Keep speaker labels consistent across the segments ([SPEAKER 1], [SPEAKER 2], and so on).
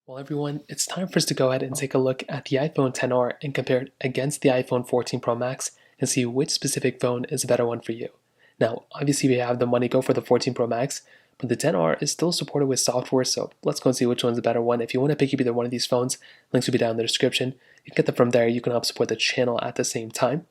[SPEAKER 1] Well, everyone, it's time for us to go ahead and take a look at the iPhone XR and compare it against the iPhone 14 Pro Max and see which specific phone is a better one for you. Now, obviously, we have the money, go for the 14 Pro Max, but the XR is still supported with software, so let's go and see which one's the better one. If you want to pick up either one of these phones, links will be down in the description. You can get them from there. You can help support the channel at the same time.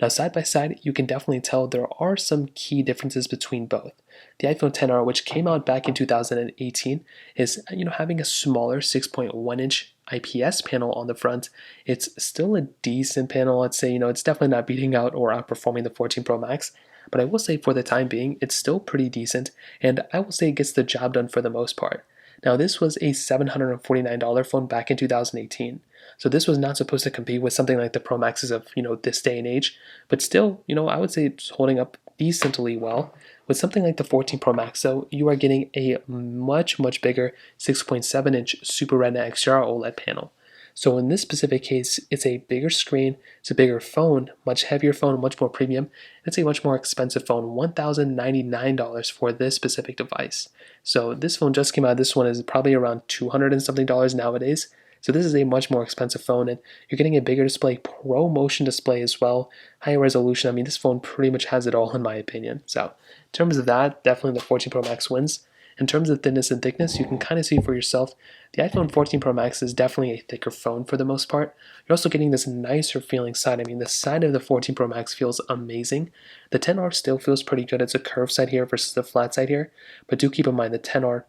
[SPEAKER 1] Now, side by side, you can definitely tell there are some key differences between both. The iPhone XR, which came out back in 2018, is having a smaller 6.1-inch IPS panel on the front. It's still a decent panel. Let's say it's definitely not beating out or outperforming the 14 Pro Max, but I will say for the time being, it's still pretty decent, and I will say it gets the job done for the most part. Now, this was a $749 phone back in 2018. So this was not supposed to compete with something like the Pro Maxes of, this day and age, but still, I would say it's holding up decently well. With something like the 14 Pro Max, though, you are getting a much, much bigger 6.7-inch Super Retina XDR OLED panel. So in this specific case, it's a bigger screen, it's a bigger phone, much heavier phone, much more premium. It's a much more expensive phone, $1,099 for this specific device. So this phone just came out. This one is probably around $200 and something nowadays. So this is a much more expensive phone, and you're getting a bigger display, Pro Motion display as well, higher resolution. I mean, this phone pretty much has it all in my opinion. So in terms of that, definitely the 14 Pro Max wins. In terms of thinness and thickness, you can kind of see for yourself. The iPhone 14 Pro Max is definitely a thicker phone for the most part. You're also getting this nicer feeling side. I mean, the side of the 14 Pro Max feels amazing. The XR still feels pretty good. It's a curved side here versus the flat side here. But do keep in mind the XR,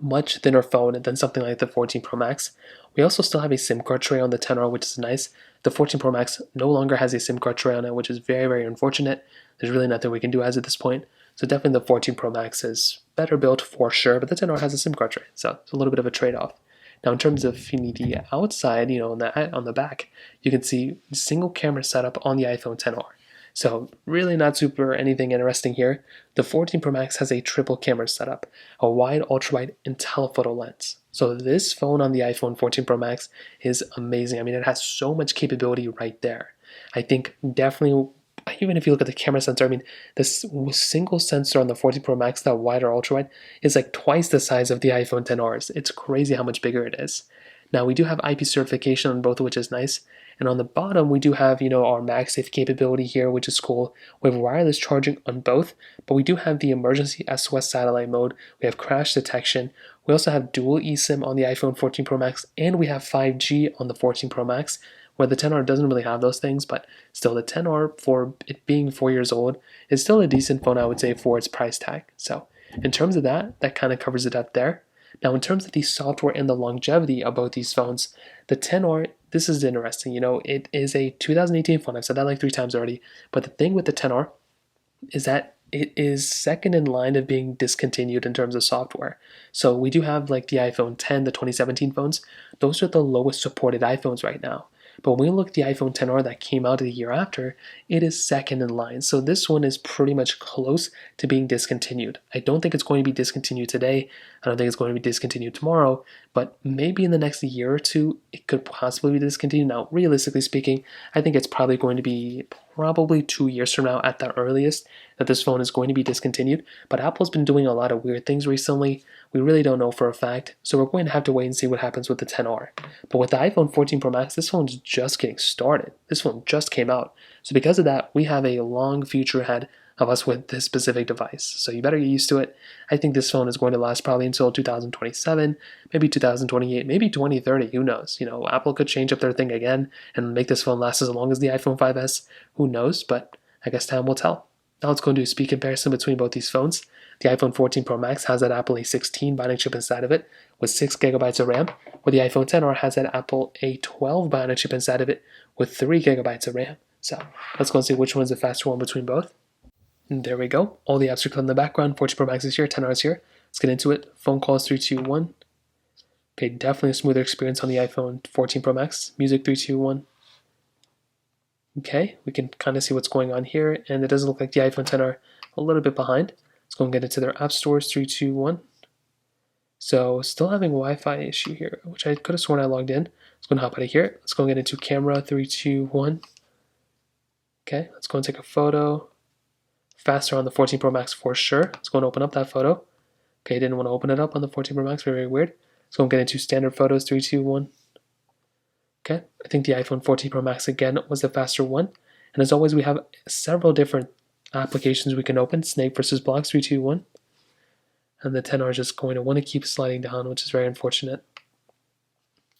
[SPEAKER 1] much thinner phone than something like the 14 Pro Max. We also still have a SIM card tray on the XR, which is nice. The 14 Pro Max no longer has a SIM card tray on it, which is very, very unfortunate. There's really nothing we can do as at this point. So definitely the 14 Pro Max is better built for sure, but the XR has a SIM card tray, so it's a little bit of a trade-off. Now in terms of the outside, on the back, you can see single camera setup on the iPhone XR. So really not super anything interesting here. The 14 Pro Max has a triple camera setup, a wide, ultra-wide, and telephoto lens. So this phone on the iPhone 14 Pro Max is amazing. I mean, it has so much capability right there. I think definitely, even if you look at the camera sensor, I mean, this single sensor on the 14 Pro Max, that wide or ultra-wide, is like twice the size of the iPhone XRs. It's crazy how much bigger it is. Now, we do have IP certification on both, which is nice. And on the bottom, we do have, our MagSafe capability here, which is cool. We have wireless charging on both, but we do have the emergency SOS satellite mode. We have crash detection. We also have dual eSIM on the iPhone 14 Pro Max, and we have 5G on the 14 Pro Max, where the XR doesn't really have those things, but still the XR, for it being 4 years old, is still a decent phone, I would say, for its price tag. So in terms of that kind of covers it up there. Now, in terms of the software and the longevity of both these phones, the XR, this is interesting. It is a 2018 phone. I've said that like 3 times already. But the thing with the XR is that it is second in line of being discontinued in terms of software. So we do have like the iPhone 10, the 2017 phones. Those are the lowest supported iPhones right now. But when we look at the iPhone XR that came out the year after, it is second in line. So this one is pretty much close to being discontinued. I don't think it's going to be discontinued today. I don't think it's going to be discontinued tomorrow, but maybe in the next year or two, it could possibly be discontinued. Now, realistically speaking, I think it's probably going to be 2 years from now at the earliest that this phone is going to be discontinued. But Apple's been doing a lot of weird things recently. We really don't know for a fact, so we're going to have to wait and see what happens with the XR. But with the iPhone 14 Pro Max, this phone's just getting started. This phone just came out. So because of that, we have a long future ahead of us with this specific device. So you better get used to it. I think this phone is going to last probably until 2027, maybe 2028, maybe 2030, who knows? Apple could change up their thing again and make this phone last as long as the iPhone 5S. Who knows? But I guess time will tell. Now let's go and do a speed comparison between both these phones. The iPhone 14 Pro Max has that Apple A16 Bionic chip inside of it with 6 gigabytes of RAM, where the iPhone XR has that Apple A12 Bionic chip inside of it with 3 gigabytes of RAM. So let's go and see which one's the faster one between both. And there we go. All the apps are clear in the background. 14 Pro Max is here, XR is here. Let's get into it. Phone calls 3, 2, 1. Okay, definitely a smoother experience on the iPhone 14 Pro Max. Music 3, 2, 1. Okay, we can kind of see what's going on here, and it doesn't look like the iPhone XR a little bit behind. Let's go and get into their app stores, 3, 2, 1. So still having Wi-Fi issue here, which I could have sworn I logged in. Let's go and hop out of here. Let's go and get into camera, 3, 2, 1. Okay, let's go and take a photo. Faster on the 14 Pro Max for sure. Let's go and open up that photo. Okay, didn't want to open it up on the 14 Pro Max, very, very weird. So I'm getting into standard photos, 3, 2, 1. Okay, I think the iPhone 14 Pro Max again was the faster one. And as always, we have several different applications we can open. Snake versus blocks, 3, 2, 1. And the 10R is just going to want to keep sliding down, which is very unfortunate.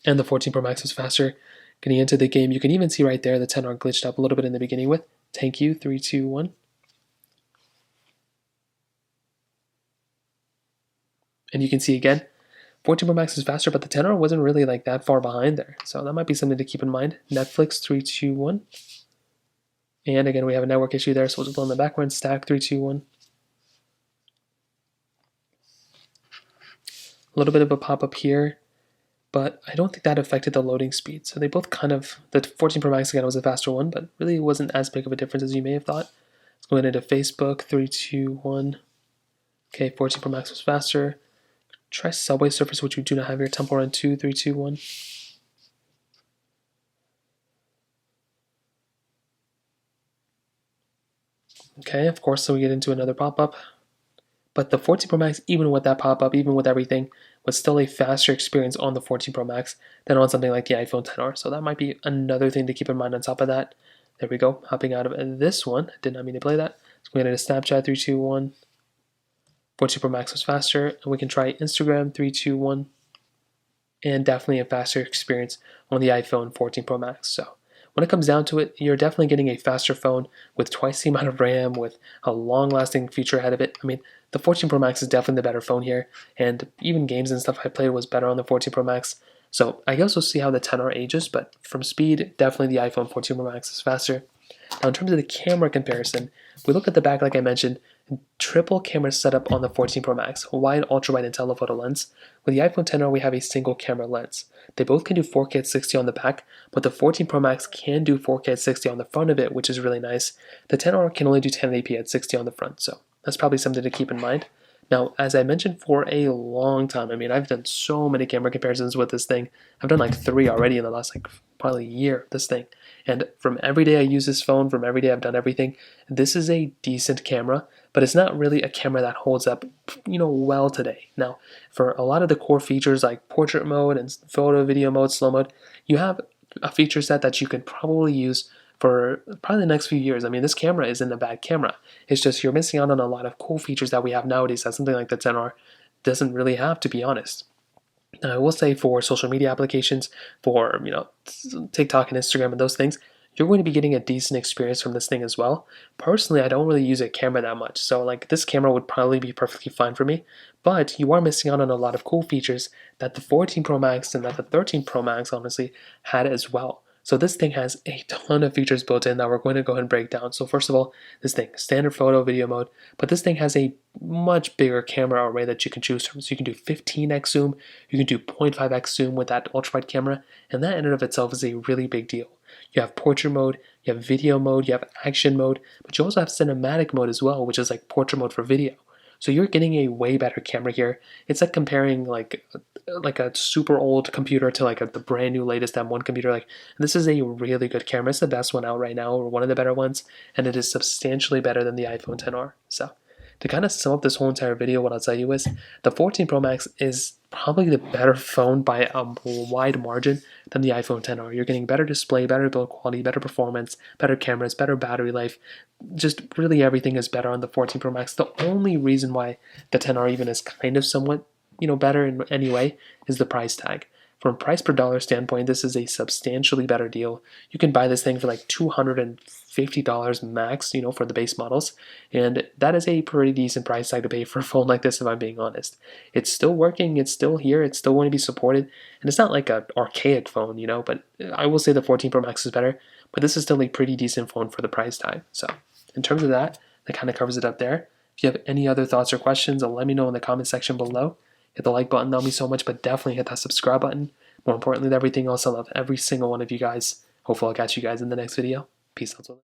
[SPEAKER 1] And the 14 Pro Max was faster. Getting into the game, you can even see right there the 10R glitched up a little bit in the beginning with thank you, 3, 2, 1. And you can see again, 14 Pro Max is faster, but the 10R wasn't really like that far behind there. So that might be something to keep in mind. Netflix, 3, 2, 1. And again, we have a network issue there, so we'll just blow in the background. Stack, 3, 2, 1. A little bit of a pop-up here, but I don't think that affected the loading speed. So they both kind of, the 14 Pro Max again was a faster one, but really wasn't as big of a difference as you may have thought. Let's go into Facebook, 3, 2, 1. Okay, 14 Pro Max was faster. Try Subway Surfers, which we do not have here. Temple Run 2, 3, 2, 1. Okay, of course, so we get into another pop-up. But the 14 Pro Max, even with that pop-up, even with everything, was still a faster experience on the 14 Pro Max than on something like the iPhone XR. So that might be another thing to keep in mind on top of that. There we go, hopping out of this one. Did not mean to play that. Let's go into Snapchat, 3, 2, 1. 14 Pro Max was faster, and we can try Instagram, 3, 2, 1. And definitely a faster experience on the iPhone 14 Pro Max. So when it comes down to it, you're definitely getting a faster phone with twice the amount of RAM, with a long-lasting feature ahead of it. I mean, the 14 Pro Max is definitely the better phone here, and even games and stuff I played was better on the 14 Pro Max. So I guess we'll see how the 10R ages, but from speed, definitely the iPhone 14 Pro Max is faster. Now in terms of the camera comparison, we look at the back like I mentioned, triple camera setup on the 14 Pro Max, wide, ultra-wide, and telephoto lens. With the iPhone XR, we have a single camera lens. They both can do 4K at 60 on the back, but the 14 Pro Max can do 4K at 60 on the front of it, which is really nice. The XR can only do 1080p at 60 on the front, so that's probably something to keep in mind. Now, as I mentioned for a long time, I mean, I've done so many camera comparisons with this thing. I've done like 3 already in the last probably year, this thing. And from every day I use this phone, from every day I've done everything, this is a decent camera, but it's not really a camera that holds up, well today. Now, for a lot of the core features like portrait mode and photo, video mode, slow mode, you have a feature set that you could probably use for probably the next few years. I mean, this camera isn't a bad camera. It's just you're missing out on a lot of cool features that we have nowadays that something like the XR doesn't really have, to be honest. Now, I will say for social media applications, for TikTok and Instagram and those things, you're going to be getting a decent experience from this thing as well. Personally, I don't really use a camera that much, so this camera would probably be perfectly fine for me, but you are missing out on a lot of cool features that the 14 Pro Max and that the 13 Pro Max honestly had as well. So this thing has a ton of features built in that we're going to go ahead and break down. So first of all, this thing, standard photo, video mode, but this thing has a much bigger camera array that you can choose from. So you can do 15x zoom, you can do 0.5x zoom with that ultra-wide camera, and that in and of itself is a really big deal. You have portrait mode, you have video mode, you have action mode, but you also have cinematic mode as well, which is like portrait mode for video. So you're getting a way better camera here. It's like comparing like a super old computer to the brand new latest M1 computer. This is a really good camera. It's the best one out right now, or one of the better ones, and it is substantially better than the iPhone XR. So to kind of sum up this whole entire video, what I'll tell you is the 14 Pro Max is probably the better phone by a wide margin than the iPhone XR. You're getting better display, better build quality, better performance, better cameras, better battery life. Just really everything is better on the 14 Pro Max. The only reason why the XR even is kind of somewhat better in any way is the price tag. From a price per dollar standpoint, this is a substantially better deal. You can buy this thing for like $250 max, for the base models, and that is a pretty decent price tag to pay for a phone like this, if I'm being honest. It's still working, it's still here, it's still going to be supported, and it's not like an archaic phone, but I will say the 14 Pro Max is better, but this is still a pretty decent phone for the price tag. So in terms of that kind of covers it up there. If you have any other thoughts or questions, let me know in the comment section below. Hit the like button, that'll mean so much, but definitely hit that subscribe button. More importantly than everything else, I love every single one of you guys. Hopefully I'll catch you guys in the next video. Peace out.